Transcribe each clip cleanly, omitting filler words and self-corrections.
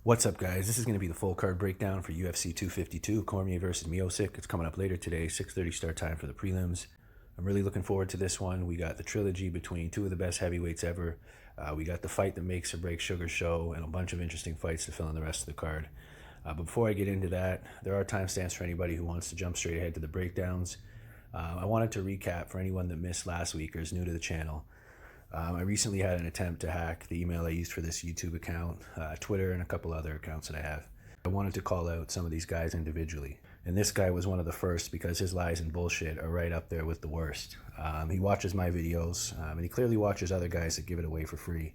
What's up, guys? This is going to be the full card breakdown for UFC 252, Cormier versus Miocic. It's coming up later today, 6:30 start time for the prelims. I'm really looking forward to this one. We got the trilogy between two of the best heavyweights ever. We got the fight that makes or breaks Sugar Show, and a bunch of interesting fights to fill in the rest of the card. But before I get into that, there are timestamps for anybody who wants to jump straight ahead to the breakdowns. I wanted to recap for anyone that missed last week or is new to the channel. I recently had an attempt to hack the email I used for this YouTube account, Twitter, and a couple other accounts that I have. I wanted to call out some of these guys individually. And this guy was one of the first because his lies and bullshit are right up there with the worst. He watches my videos, and he clearly watches other guys that give it away for free.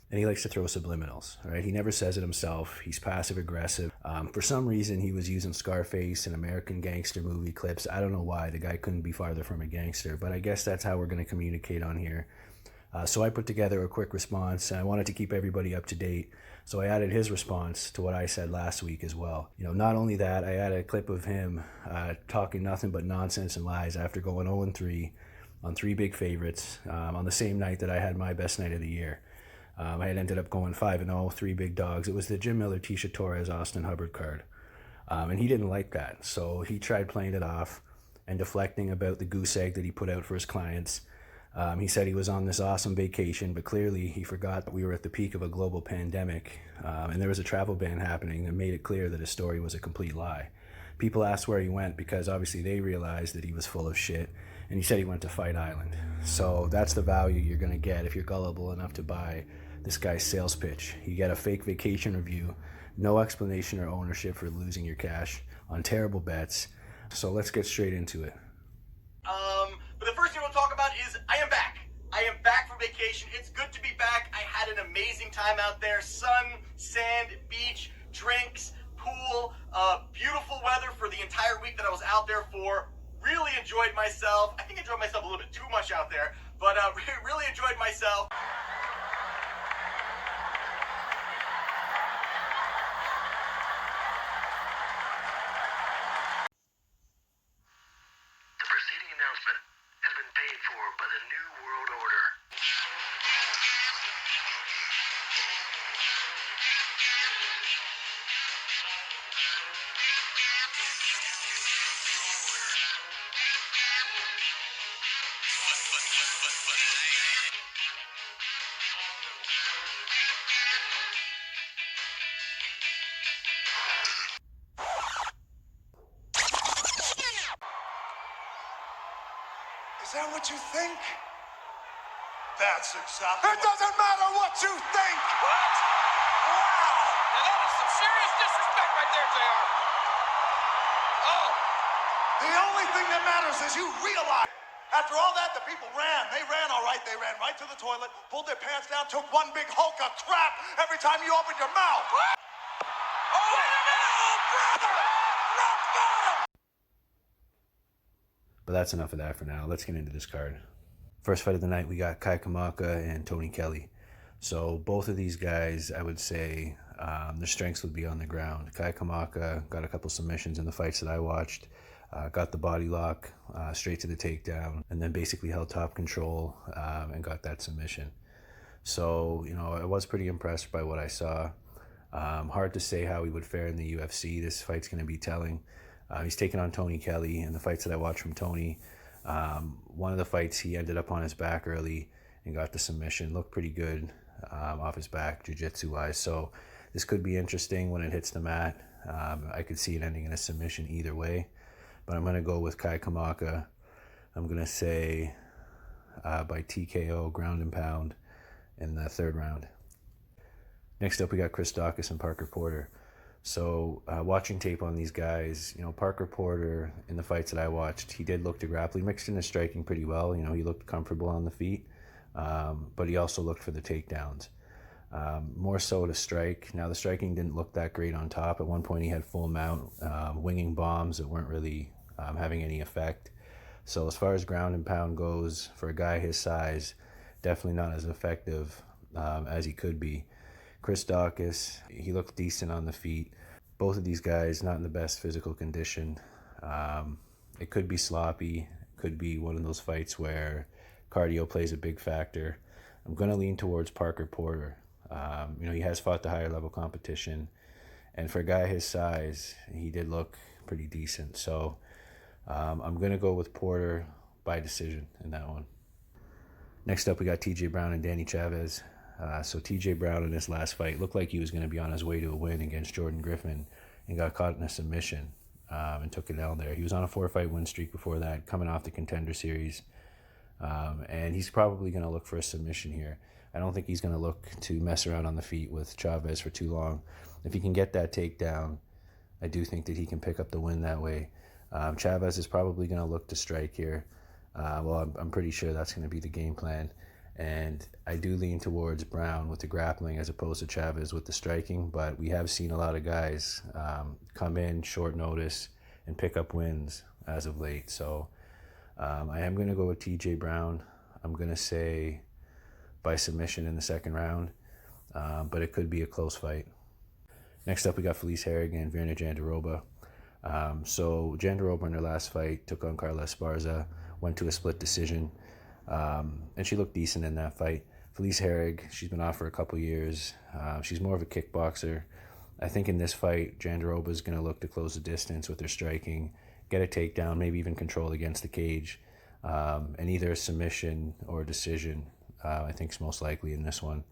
And he likes to throw subliminals, right? He never says it himself. He's passive aggressive. For some reason, he was using Scarface and American Gangster movie clips. I don't know why. The guy couldn't be farther from a gangster, but I guess that's how we're going to communicate on here. So I put together a quick response, and I wanted to keep everybody up to date. So I added his response to what I said last week as well. Not only that, I added a clip of him talking nothing but nonsense and lies after going 0-3 on three big favorites on the same night that I had my best night of the year. I had ended up going 5-0, three big dogs. It was the Jim Miller, Tisha Torres, Austin Hubbard card. And he didn't like that. So he tried playing it off and deflecting about the goose egg that he put out for his clients. He said he was on this awesome vacation, but clearly he forgot that we were at the peak of a global pandemic, and there was a travel ban happening that made it clear that his story was a complete lie. People asked where he went because obviously they realized that he was full of shit, and he said he went to Fight Island. So that's the value you're going to get if you're gullible enough to buy this guy's sales pitch. You get a fake vacation review, no explanation or ownership for losing your cash on terrible bets. So let's get straight into it. But the first thing we'll talk about is I am back. I am back from vacation. It's good to be back. I had an amazing time out there. Sun, sand, beach, drinks, pool, beautiful weather for the entire week that I was out there for. Really enjoyed myself. I think I enjoyed myself a little bit too much out there, but really enjoyed myself. Is that what you think? That's exactly. It doesn't matter what you think! What? Wow! Now that is some serious disrespect right there, JR. Oh! The only thing that matters is you realize. After all that, the people ran. They ran all right. They ran right to the toilet, pulled their pants down, took one big hulk of crap every time you opened your mouth. What? Oh, brother! Rock bottom! But that's enough of that for now. Let's get into this card. First fight of the night, we got Kamaka and Kelley. So both of these guys, I would say, their strengths would be on the ground. Kamaka got a couple submissions in the fights that I watched. Got the body lock straight to the takedown, and then basically held top control and got that submission. So, I was pretty impressed by what I saw. Hard to say how he would fare in the UFC. This fight's going to be telling. He's taking on Kelley, and the fights that I watched from Tony, one of the fights he ended up on his back early and got the submission. Looked pretty good off his back, jiu-jitsu wise. So this could be interesting when it hits the mat. I could see it ending in a submission either way, but I'm going to go with Kamaka. I'm going to say by TKO, ground and pound, in the third round. Next up, we got Daukaus and Parker Porter. So watching tape on these guys, Parker Porter, in the fights that I watched, he did look to grapple. He mixed in his striking pretty well. He looked comfortable on the feet, but he also looked for the takedowns. More so to strike. Now, the striking didn't look that great on top. At one point, he had full mount, winging bombs that weren't really having any effect. So as far as ground and pound goes, for a guy his size, definitely not as effective as he could be. Daukaus, he looked decent on the feet. Both of these guys not in the best physical condition. It could be sloppy. It could be one of those fights where cardio plays a big factor. I'm going to lean towards Parker Porter. He has fought the higher level competition. And for a guy his size, he did look pretty decent. So I'm going to go with Porter by decision in that one. Next up, we got TJ Brown and Danny Chavez. So TJ Brown in his last fight looked like he was going to be on his way to a win against Jordan Griffin and got caught in a submission and took it down there. He was on a 4-fight win streak before that, coming off the Contender Series. And he's probably going to look for a submission here. I don't think he's going to look to mess around on the feet with Chavez for too long. If he can get that takedown, I do think that he can pick up the win that way. Chavez is probably going to look to strike here. I'm pretty sure that's going to be the game plan. And I do lean towards Brown with the grappling as opposed to Chavez with the striking. But we have seen a lot of guys come in short notice and pick up wins as of late. So I am going to go with TJ Brown. I'm going to say by submission in the second round. But it could be a close fight. Next up, we got Felice Herrig and Vera Jandiroba. So Jandiroba in her last fight took on Carla Esparza, went to a split decision, and she looked decent in that fight. Felice Herrig, she's been off for a couple years. She's more of a kickboxer. I think in this fight, Jandiroba is going to look to close the distance with her striking, get a takedown, maybe even control against the cage, and either a submission or a decision, I think is most likely in this one.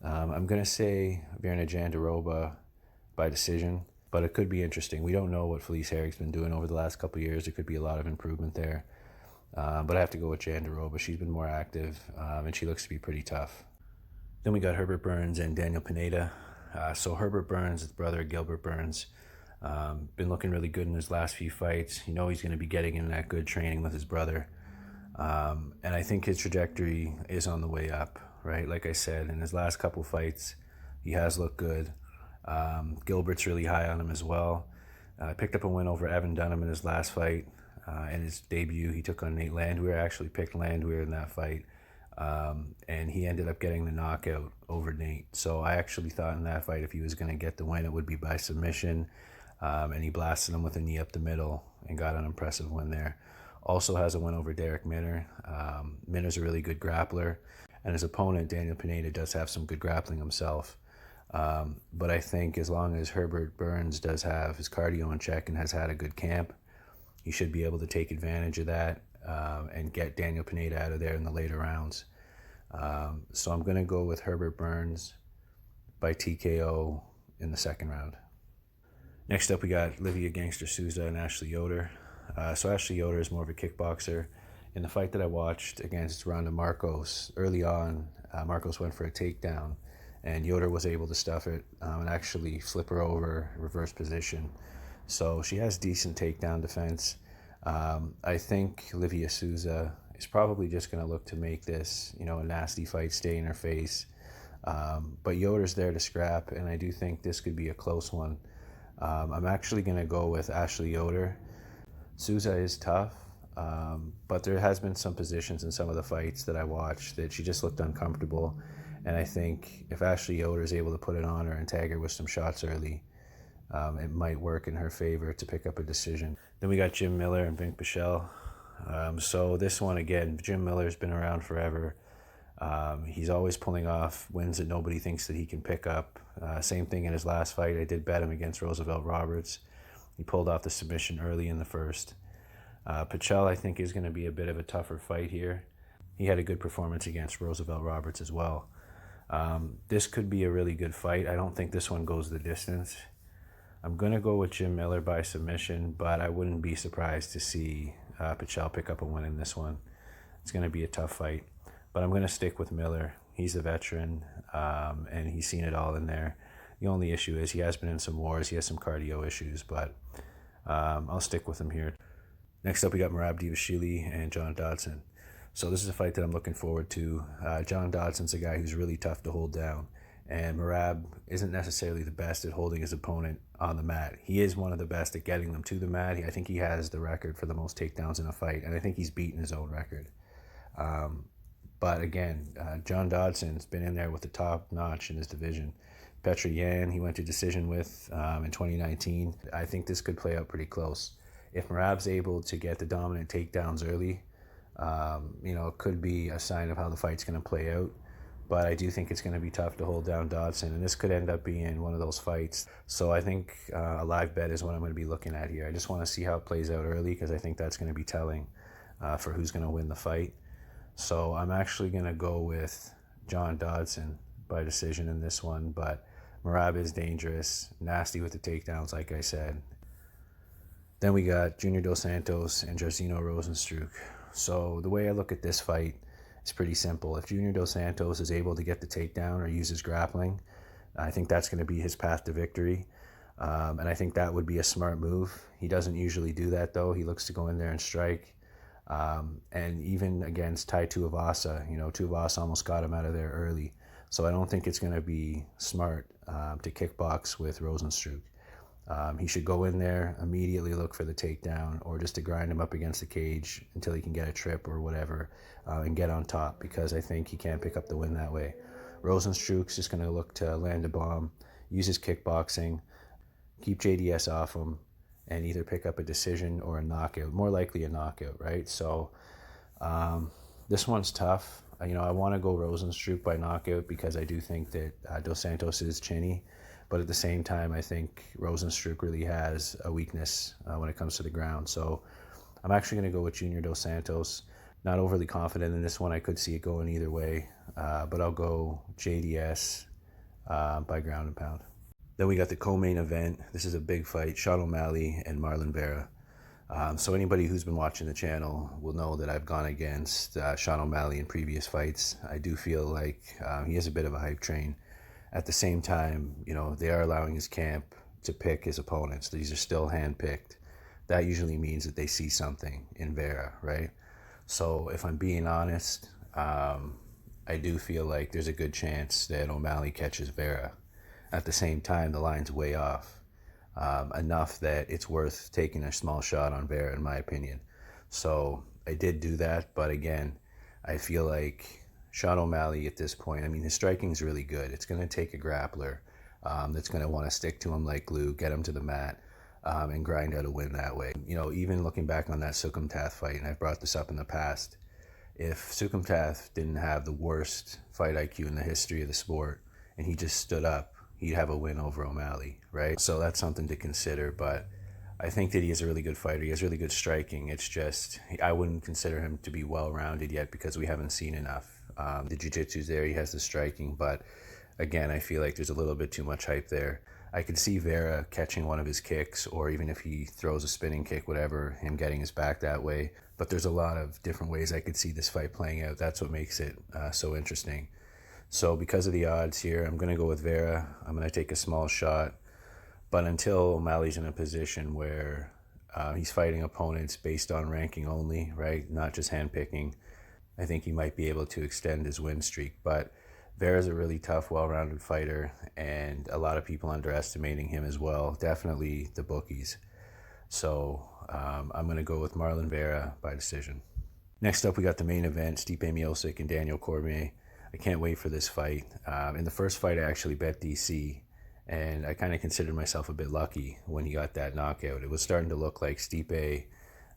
I'm going to say Vera Jandiroba by decision, but it could be interesting. We don't know what Felice Herrig's been doing over the last couple of years. There could be a lot of improvement there. But I have to go with Jandiroba. She's been more active, and she looks to be pretty tough. Then we got Herbert Burns and Daniel Pineda. So Herbert Burns, the brother of Gilbert Burns, been looking really good in his last few fights. You know he's going to be getting in that good training with his brother. And I think his trajectory is on the way up, right? Like I said, in his last couple fights, he has looked good. Gilbert's really high on him as well. Picked up a win over Evan Dunham in his last fight. In his debut, he took on Nate Landwehr. I actually picked Landwehr in that fight. And he ended up getting the knockout over Nate. So I actually thought in that fight if he was going to get the win, it would be by submission. And he blasted him with a knee up the middle and got an impressive win there. Also has a win over Derek Minner. Minner's a really good grappler. And his opponent, Daniel Pineda, does have some good grappling himself. But I think as long as Herbert Burns does have his cardio in check and has had a good camp, he should be able to take advantage of that and get Daniel Pineda out of there in the later rounds. So I'm going to go with Herbert Burns by TKO in the second round. Next up, we got Livia Gangster Souza and Ashley Yoder. So Ashley Yoder is more of a kickboxer. In the fight that I watched against Ronda Marcos, early on, Marcos went for a takedown, and Yoder was able to stuff it and actually flip her over, reverse position. So she has decent takedown defense. I think Livia Souza is probably just going to look to make this, a nasty fight, stay in her face. But Yoder's there to scrap, and I do think this could be a close one. I'm actually going to go with Ashley Yoder. Souza is tough, but there has been some positions in some of the fights that I watched that she just looked uncomfortable. And I think if Ashley Yoder is able to put it on her and tag her with some shots early, it might work in her favor to pick up a decision. Then we got Jim Miller and Vink Pichel. So this one, again, Jim Miller's been around forever. He's always pulling off wins that nobody thinks that he can pick up. Same thing in his last fight. I did bet him against Roosevelt Roberts. He pulled off the submission early in the first. Pichel, I think, is going to be a bit of a tougher fight here. He had a good performance against Roosevelt Roberts as well. This could be a really good fight. I don't think this one goes the distance. I'm going to go with Jim Miller by submission, but I wouldn't be surprised to see Pichel pick up a win in this one. It's going to be a tough fight, but I'm going to stick with Miller. He's a veteran, and he's seen it all in there. The only issue is he has been in some wars. He has some cardio issues, but I'll stick with him here. Next up, we got Merab Dvashivili and John Dodson. So this is a fight that I'm looking forward to. John Dodson's a guy who's really tough to hold down, and Merab isn't necessarily the best at holding his opponent on the mat. He is one of the best at getting them to the mat. I think he has the record for the most takedowns in a fight, and I think he's beaten his own record. But again, John Dodson's been in there with the top notch in his division. Petr Yan, he went to decision with in 2019. I think this could play out pretty close. If Merab's able to get the dominant takedowns early, it could be a sign of how the fight's going to play out. but I do think it's going to be tough to hold down Dodson, and this could end up being one of those fights. So I think a live bet is what I'm going to be looking at here. I just want to see how it plays out early because I think that's going to be telling for who's going to win the fight. So I'm actually going to go with John Dodson by decision in this one, but Merab is dangerous, nasty with the takedowns, like I said. Then we got Junior Dos Santos and Jairzinho Rozenstruik. So the way I look at this fight, it's pretty simple. If Junior Dos Santos is able to get the takedown or use his grappling, I think that's going to be his path to victory. And I think that would be a smart move. He doesn't usually do that, though. He looks to go in there and strike. And even against Tai Tuivasa, Tuivasa almost got him out of there early. So I don't think it's going to be smart to kickbox with Rozenstruik. He should go in there, immediately look for the takedown, or just to grind him up against the cage until he can get a trip or whatever, and get on top, because I think he can't pick up the win that way. Rozenstruik's just going to look to land a bomb, use his kickboxing, keep JDS off him, and either pick up a decision or a knockout. More likely a knockout, right? So this one's tough. I want to go Rozenstruik by knockout because I do think that Dos Santos is chinny. But at the same time, I think Rozenstruik really has a weakness when it comes to the ground. So I'm actually going to go with Junior Dos Santos. Not overly confident in this one. I could see it going either way. But I'll go JDS by ground and pound. Then we got the co-main event. This is a big fight. Sean O'Malley and Marlon Vera. So anybody who's been watching the channel will know that I've gone against Sean O'Malley in previous fights. I do feel like he is a bit of a hype train. At the same time, they are allowing his camp to pick his opponents. These are still hand-picked. That usually means that they see something in Vera, right? So if I'm being honest, I do feel like there's a good chance that O'Malley catches Vera. At the same time, the line's way off, enough that it's worth taking a small shot on Vera, in my opinion. So I did do that, but again, I feel like Sean O'Malley at this point, his striking is really good. It's going to take a grappler that's going to want to stick to him like glue, get him to the mat, and grind out a win that way. Even looking back on that Sukumtath fight, and I've brought this up in the past, if Sukumtath didn't have the worst fight IQ in the history of the sport, and he just stood up, he'd have a win over O'Malley, right? So that's something to consider, but I think that he is a really good fighter. He has really good striking. It's just, I wouldn't consider him to be well-rounded yet because we haven't seen enough. The jiu-jitsu's there, he has the striking, but again, I feel like there's a little bit too much hype there. I could see Vera catching one of his kicks, or even if he throws a spinning kick, whatever, him getting his back that way. But there's a lot of different ways I could see this fight playing out. That's what makes it so interesting. So because of the odds here, I'm going to go with Vera. I'm going to take a small shot. But until O'Malley's in a position where he's fighting opponents based on ranking only, right, not just handpicking, I think he might be able to extend his win streak. But Vera's a really tough, well-rounded fighter, and a lot of people underestimating him as well. Definitely the bookies. So I'm going to go with Marlon Vera by decision. Next up, we got the main event, Stipe Miocic and Daniel Cormier. I can't wait for this fight. In the first fight, I actually bet DC, and I kind of considered myself a bit lucky when he got that knockout. It was starting to look like Stipe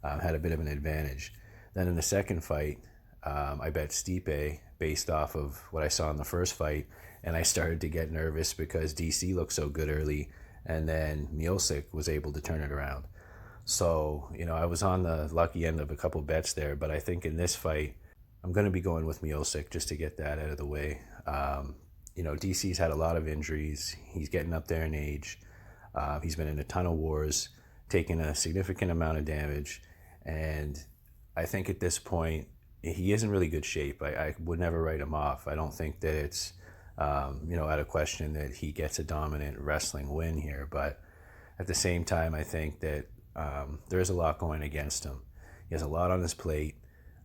had a bit of an advantage. Then in the second fight, I bet Stipe based off of what I saw in the first fight, and I started to get nervous because DC looked so good early, and then Miocic was able to turn it around. So, I was on the lucky end of a couple bets there, but I think in this fight, I'm going to be going with Miocic just to get that out of the way. DC's had a lot of injuries. He's getting up there in age. He's been in a ton of wars, taking a significant amount of damage, and I think at this point, he is in really good shape. I would never write him off. I don't think that it's, out of question that he gets a dominant wrestling win here. But at the same time, I think that there is a lot going against him. He has a lot on his plate.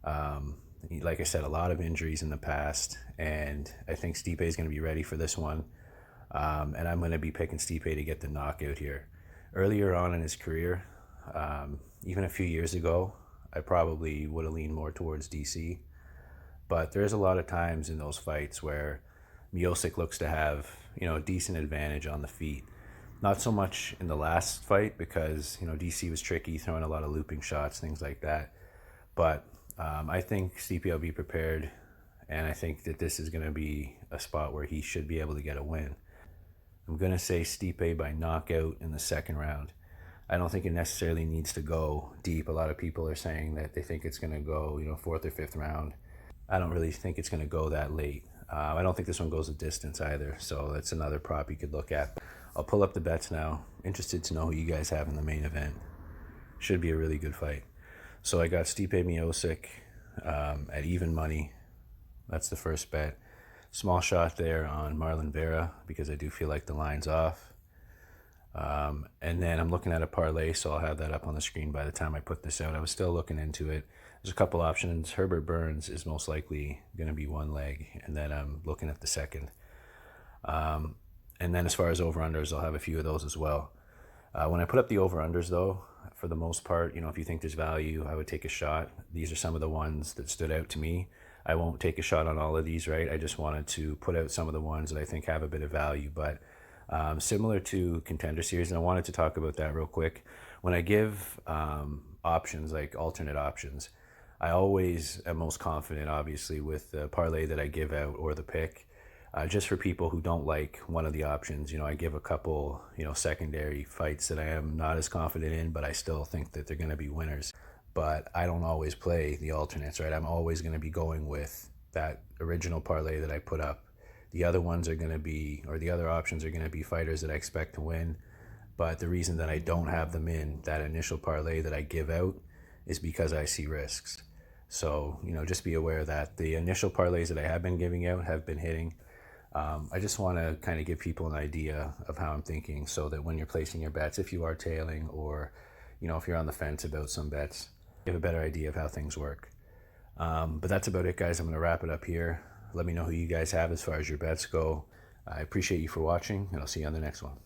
Like I said, a lot of injuries in the past. And I think Stipe is going to be ready for this one. And I'm going to be picking Stipe to get the knockout here. Earlier on in his career, even a few years ago, I probably would have leaned more towards DC. But there's a lot of times in those fights where Miocic looks to have, a decent advantage on the feet. Not so much in the last fight because, DC was tricky, throwing a lot of looping shots, things like that. But I think Stipe will be prepared and I think that this is going to be a spot where he should be able to get a win. I'm going to say Stipe by knockout in the second round. I don't think it necessarily needs to go deep. A lot of people are saying that they think it's going to go, fourth or fifth round. I don't really think it's going to go that late. I don't think this one goes a distance either, so that's another prop you could look at. I'll pull up the bets now. Interested to know who you guys have in the main event. Should be a really good fight. So I got Stipe Miocic at even money. That's the first bet. Small shot there on Marlon Vera because I do feel like the line's off. And then I'm looking at a parlay, so I'll have that up on the screen by the time I put this out. I was still looking into it. There's a couple options. Herbert Burns is most likely going to be one leg, and then I'm looking at the second. And then as far as over-unders, I'll have a few of those as well. When I put up the over-unders, though, for the most part, if you think there's value, I would take a shot. These are some of the ones that stood out to me. I won't take a shot on all of these, right? I just wanted to put out some of the ones that I think have a bit of value. But similar to Contender Series, and I wanted to talk about that real quick. When I give options, like alternate options, I always am most confident, obviously, with the parlay that I give out or the pick. Just for people who don't like one of the options, I give a couple, secondary fights that I am not as confident in, but I still think that they're going to be winners. But I don't always play the alternates, right? I'm always going to be going with that original parlay that I put up. The other ones are going to be, or the other options are going to be fighters that I expect to win. But the reason that I don't have them in that initial parlay that I give out is because I see risks. So, just be aware that the initial parlays that I have been giving out have been hitting. I just want to kind of give people an idea of how I'm thinking so that when you're placing your bets, if you are tailing or, if you're on the fence about some bets, you have a better idea of how things work. But that's about it, guys. I'm going to wrap it up here. Let me know who you guys have as far as your bets go. I appreciate you for watching, and I'll see you on the next one.